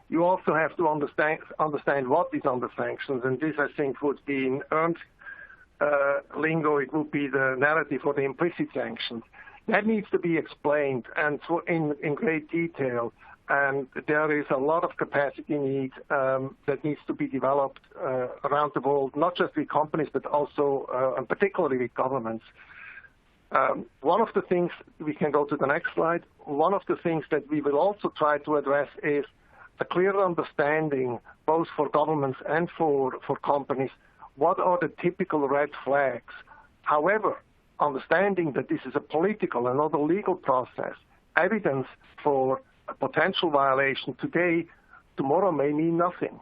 you also have to understand what is on the sanctions, and this, I think, would be in earned lingo, it would be the narrative for the implicit sanctions. That needs to be explained and in great detail. And there is a lot of capacity need that needs to be developed around the world, not just with companies, but also and particularly with governments. One of the things, we can go to the next slide, one of the things that we will also try to address is a clear understanding, both for governments and for companies, what are the typical red flags. However, understanding that this is a political and not a legal process, evidence for a potential violation today, tomorrow may mean nothing.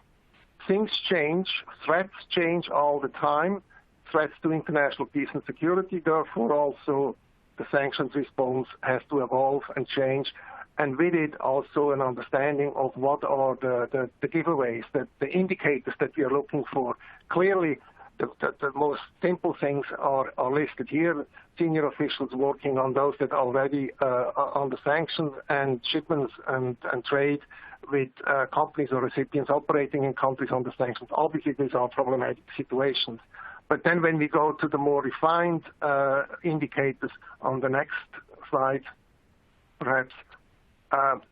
Things change, threats change all the time, threats to international peace and security, therefore also the sanctions response has to evolve and change, and with it also an understanding of what are the giveaways, the indicators that we are looking for. Clearly, the most simple things are listed here. Senior officials working on those that are already on the sanctions, and shipments and trade with companies or recipients operating in countries on the sanctions. Obviously, these are problematic situations. But then when we go to the more refined indicators on the next slide, perhaps,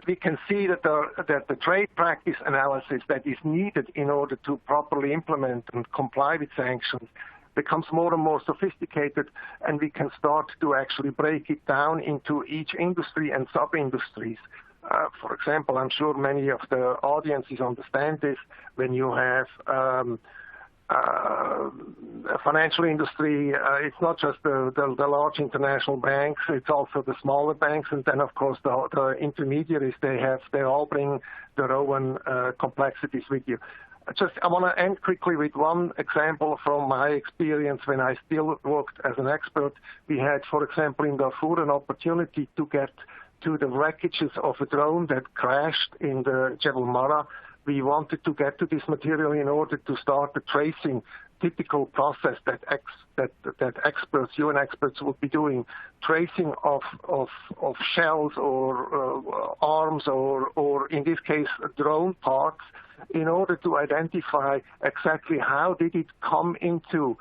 we can see that the trade practice analysis that is needed in order to properly implement and comply with sanctions becomes more and more sophisticated, and we can start to actually break it down into each industry and sub-industries. For example, I'm sure many of the audiences understand this. When you have financial industry, it's not just the large international banks, it's also the smaller banks, and then of course the intermediaries, they all bring their own complexities with you. I want to end quickly with one example from my experience when I still worked as an expert. We had, for example, in Darfur, an opportunity to get to the wreckages of a drone that crashed in the Jebel Mara. We wanted to get to this material in order to start the tracing, typical process that experts, UN experts would be doing, tracing of shells or arms or in this case drone parts, in order to identify exactly how did it come into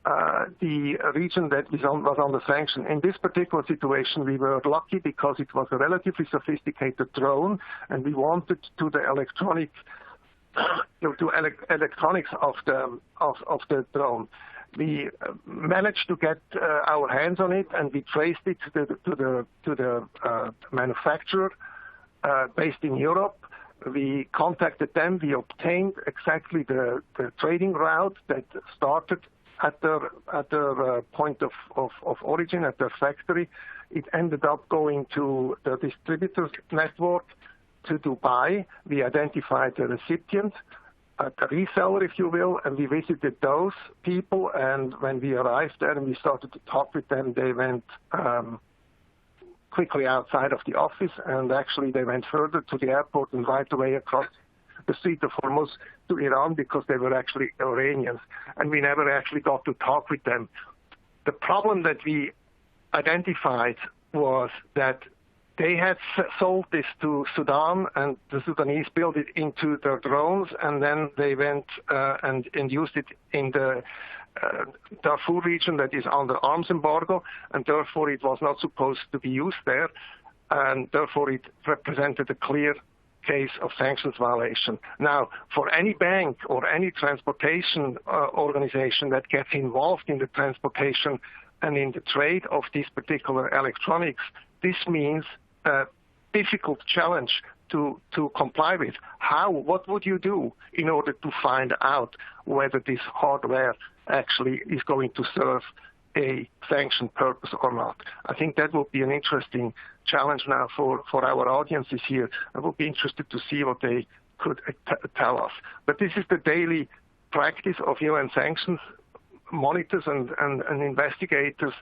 the region that was under sanction. In this particular situation, we were lucky because it was a relatively sophisticated drone, and we wanted to the electronics of the drone. We managed to get our hands on it, and we traced it to the manufacturer based in Europe. We contacted them. We obtained exactly the trading route that started at their point of origin, at their factory. It ended up going to the distributors network to Dubai. We identified the recipient, the reseller, if you will, and we visited those people. And when we arrived there and we started to talk with them, they went quickly outside of the office, and actually they went further to the airport and right away across the Strait of Hormuz to Iran, because they were actually Iranians, and we never actually got to talk with them. The problem that we identified was that they had sold this to Sudan, and the Sudanese built it into their drones, and then they went and used it in the Darfur region that is under arms embargo, and therefore it was not supposed to be used there, and therefore it represented a clear case of sanctions violation. Now, for any bank or any transportation organization that gets involved in the transportation and in the trade of these particular electronics, this means a difficult challenge to comply with. What would you do in order to find out whether this hardware actually is going to serve a sanctioned purpose or not? I think that will be an interesting challenge now for our audiences here. I will be interested to see what they could tell us. But this is the daily practice of UN sanctions monitors and investigators.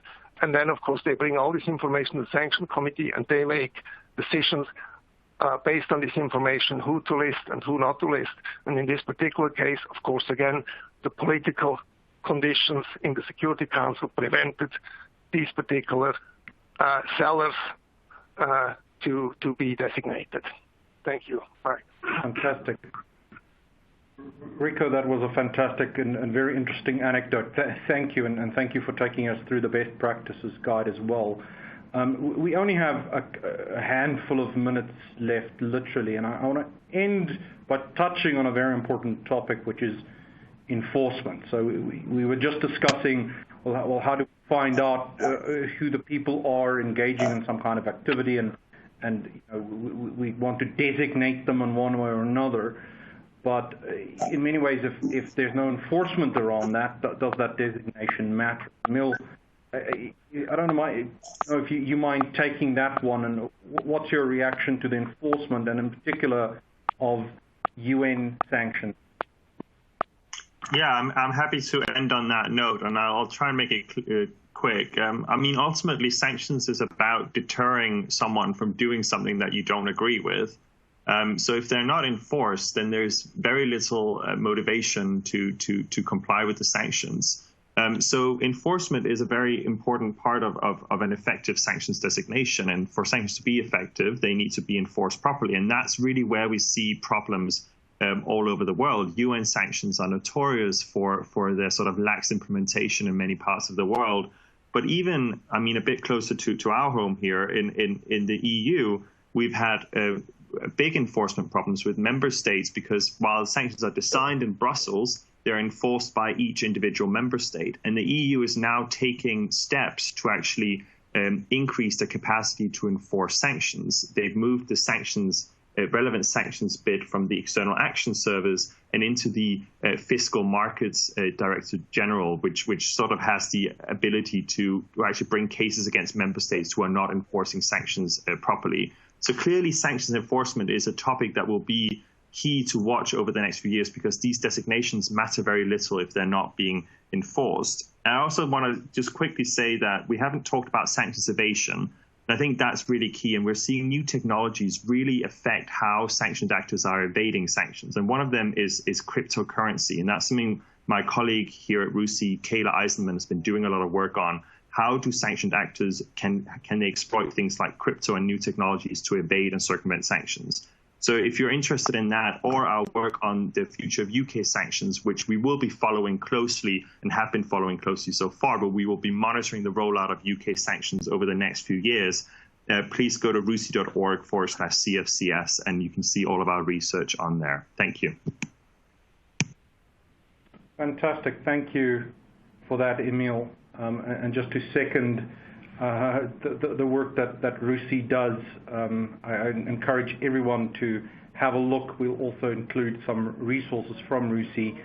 And then, of course, they bring all this information to the Sanction Committee, and they make decisions based on this information, who to list and who not to list. And in this particular case, of course, again, the political conditions in the Security Council prevented these particular sellers to be designated. Thank you. Bye. Fantastic. Rico, that was a fantastic and very interesting anecdote. Thank you, and thank you for taking us through the best practices guide as well. We only have a handful of minutes left, literally, and I want to end by touching on a very important topic, which is enforcement. So we were just discussing, well, how do we find out who the people are engaging in some kind of activity, and we want to designate them in one way or another. But in many ways, if there's no enforcement around that, does that designation matter? Mil, I don't know if you mind taking that one, and what's your reaction to the enforcement, and in particular of UN sanctions? Yeah, I'm happy to end on that note, and I'll try and make it quick. I mean, ultimately, sanctions is about deterring someone from doing something that you don't agree with. So if they're not enforced, then there's very little motivation to comply with the sanctions. So enforcement is a very important part of an effective sanctions designation. And for sanctions to be effective, they need to be enforced properly. And that's really where we see problems all over the world. UN sanctions are notorious for their sort of lax implementation in many parts of the world. But even, I mean, a bit closer to our home here in the EU, we've had big enforcement problems with member states, because while sanctions are designed in Brussels, they're enforced by each individual member state. And the EU is now taking steps to actually increase the capacity to enforce sanctions. They've moved the sanctions relevant sanctions bid from the External Action Service and into the Fiscal Markets Director General, which sort of has the ability to actually bring cases against member states who are not enforcing sanctions properly. So clearly, sanctions enforcement is a topic that will be key to watch over the next few years, because these designations matter very little if they're not being enforced. I also want to just quickly say that we haven't talked about sanctions evasion. I think that's really key, and we're seeing new technologies really affect how sanctioned actors are evading sanctions. And one of them is cryptocurrency, and that's something my colleague here at RUSI, Kayla Eisenman, has been doing a lot of work on. How do sanctioned actors, can they exploit things like crypto and new technologies to evade and circumvent sanctions? So if you're interested in that, or our work on the future of UK sanctions, which we will be following closely and have been following closely so far, but we will be monitoring the rollout of UK sanctions over the next few years, please go to rusi.org/CFCS, and you can see all of our research on there. Thank you. Fantastic. Thank you for that, Emil. And just to second the work that RUSI does, I encourage everyone to have a look. We'll also include some resources from RUSI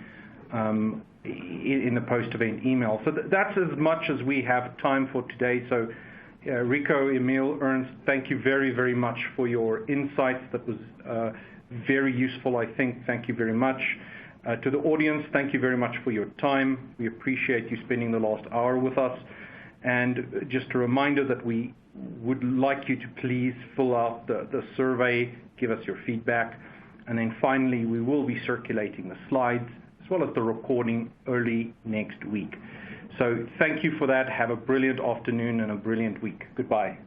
in the post-event email. So that's as much as we have time for today. So Rico, Emil, Ernst, thank you very, very much for your insights. That was very useful, I think. Thank you very much. To the audience, thank you very much for your time. We appreciate you spending the last hour with us. And just a reminder that we would like you to please fill out the survey, give us your feedback. And then finally, we will be circulating the slides as well as the recording early next week. So thank you for that. Have a brilliant afternoon and a brilliant week. Goodbye.